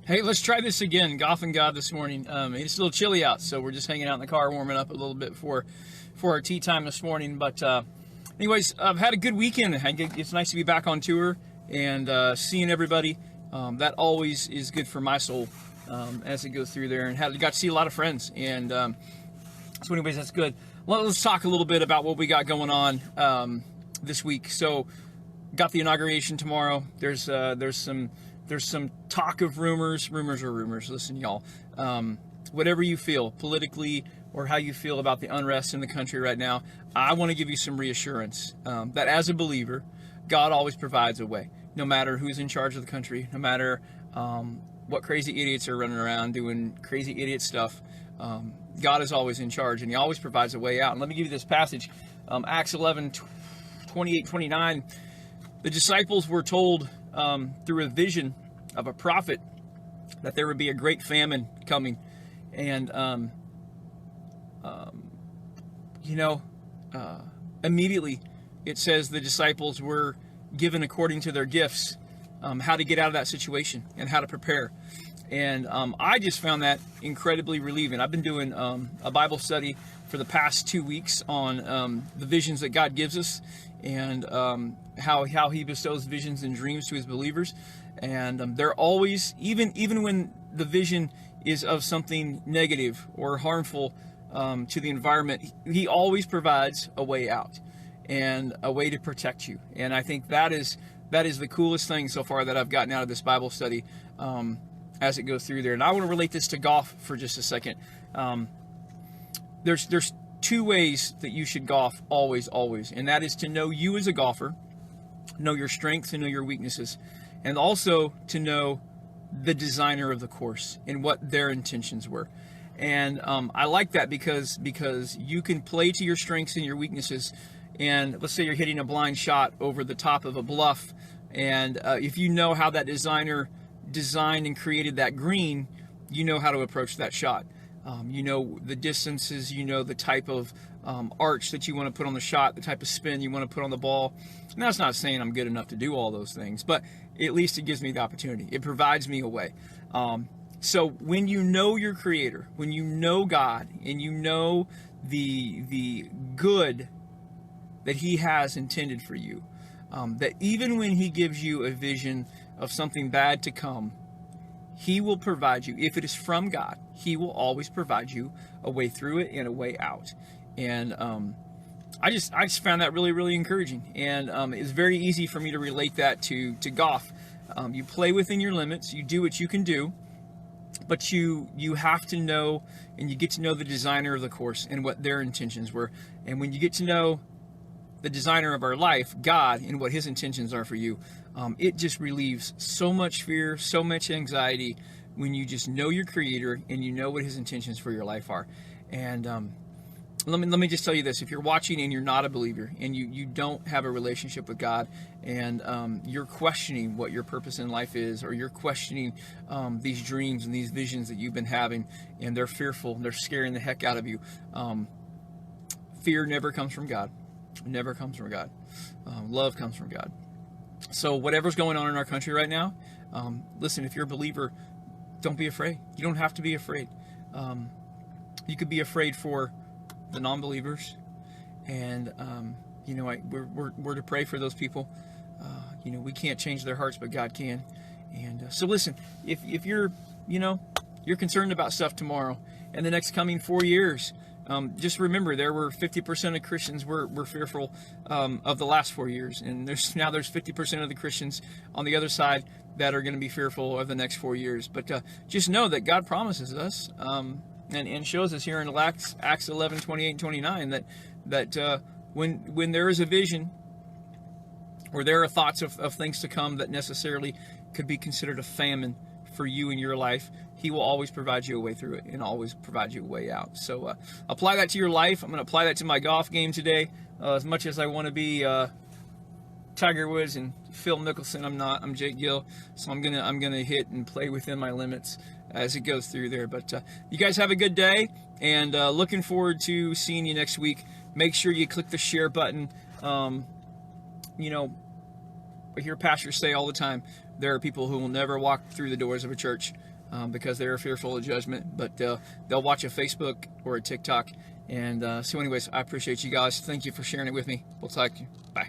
Hey, let's try this again. Golfing God this morning. It's a little chilly out, so we're just hanging out in the car, warming up a little bit for our tea time this morning. But anyways, I've had a good weekend. It's nice to be back on tour and seeing everybody. That always is good for my soul as it goes through there. And got to see a lot of friends. And so anyways, that's good. Let's talk a little bit about what we got going on this week. So got the inauguration tomorrow. There's some talk of rumors. Rumors are rumors. Listen, y'all. Whatever you feel politically or how you feel about the unrest in the country right now, I want to give you some reassurance that as a believer, God always provides a way. No matter who's in charge of the country, no matter what crazy idiots are running around doing crazy idiot stuff, God is always in charge, and He always provides a way out. And let me give you this passage, Acts 11, 28, 29. The disciples were told through a vision of a prophet that there would be a great famine coming, and immediately it says the disciples were given according to their gifts how to get out of that situation and how to prepare. And I just found that incredibly relieving. I've been doing a Bible study for the past 2 weeks on the visions that God gives us, and how He bestows visions and dreams to His believers. And they're always, even when the vision is of something negative or harmful to the environment, He always provides a way out and a way to protect you. And I think that is the coolest thing so far that I've gotten out of this Bible study as it goes through there. And I want to relate this to golf for just a second. There's two ways that you should golf always, and that is to know you as a golfer, know your strengths and know your weaknesses, and also to know the designer of the course and what their intentions were. And I like that because you can play to your strengths and your weaknesses. And let's say you're hitting a blind shot over the top of a bluff, and if you know how that designer designed and created that green, you know how to approach that shot. You know the distances, you know the type of arch that you want to put on the shot, the type of spin you want to put on the ball. And that's not saying I'm good enough to do all those things, but at least it gives me the opportunity. It provides me a way. So when you know your Creator, when you know God, and you know the good that He has intended for you, that even when He gives you a vision of something bad to come, He will provide you. If it is from God, He will always provide you a way through it and a way out. And I just found that really, really encouraging. And it's very easy for me to relate that to golf. You play within your limits. You do what you can do. But you have to know, and you get to know the designer of the course and what their intentions were. And when you get to know the designer of our life, God, and what His intentions are for you, it just relieves so much fear, so much anxiety when you just know your Creator and you know what His intentions for your life are. And let me just tell you this: if you're watching and you're not a believer and you don't have a relationship with God, and you're questioning what your purpose in life is, or you're questioning these dreams and these visions that you've been having, and they're fearful, they're scaring the heck out of you, fear never comes from God. Never comes from God. Love comes from God. So whatever's going on in our country right now, listen, if you're a believer, don't be afraid. You don't have to be afraid. You could be afraid for the non-believers, and we're to pray for those people. We can't change their hearts, but God can. And so listen, if you're concerned about stuff tomorrow and the next coming 4 years, just remember there were 50% of Christians were fearful of the last 4 years, and there's 50% of the Christians on the other side that are going to be fearful of the next 4 years. But just know that God promises us and shows us here in Acts 11, 28 and 29 that when there is a vision, or there are thoughts of things to come that necessarily could be considered a famine for you in your life, He will always provide you a way through it and always provide you a way out. So apply that to your life. I'm going to apply that to my golf game today. As much as I want to be Tiger Woods and Phil Mickelson, I'm not. I'm Jake Gill. So I'm gonna hit and play within my limits as it goes through there. But you guys have a good day, and looking forward to seeing you next week. Make sure you click the share button. I hear pastors say all the time, there are people who will never walk through the doors of a church because they're fearful of judgment. But they'll watch a Facebook or a TikTok. And so anyways, I appreciate you guys. Thank you for sharing it with me. We'll talk to you. Bye.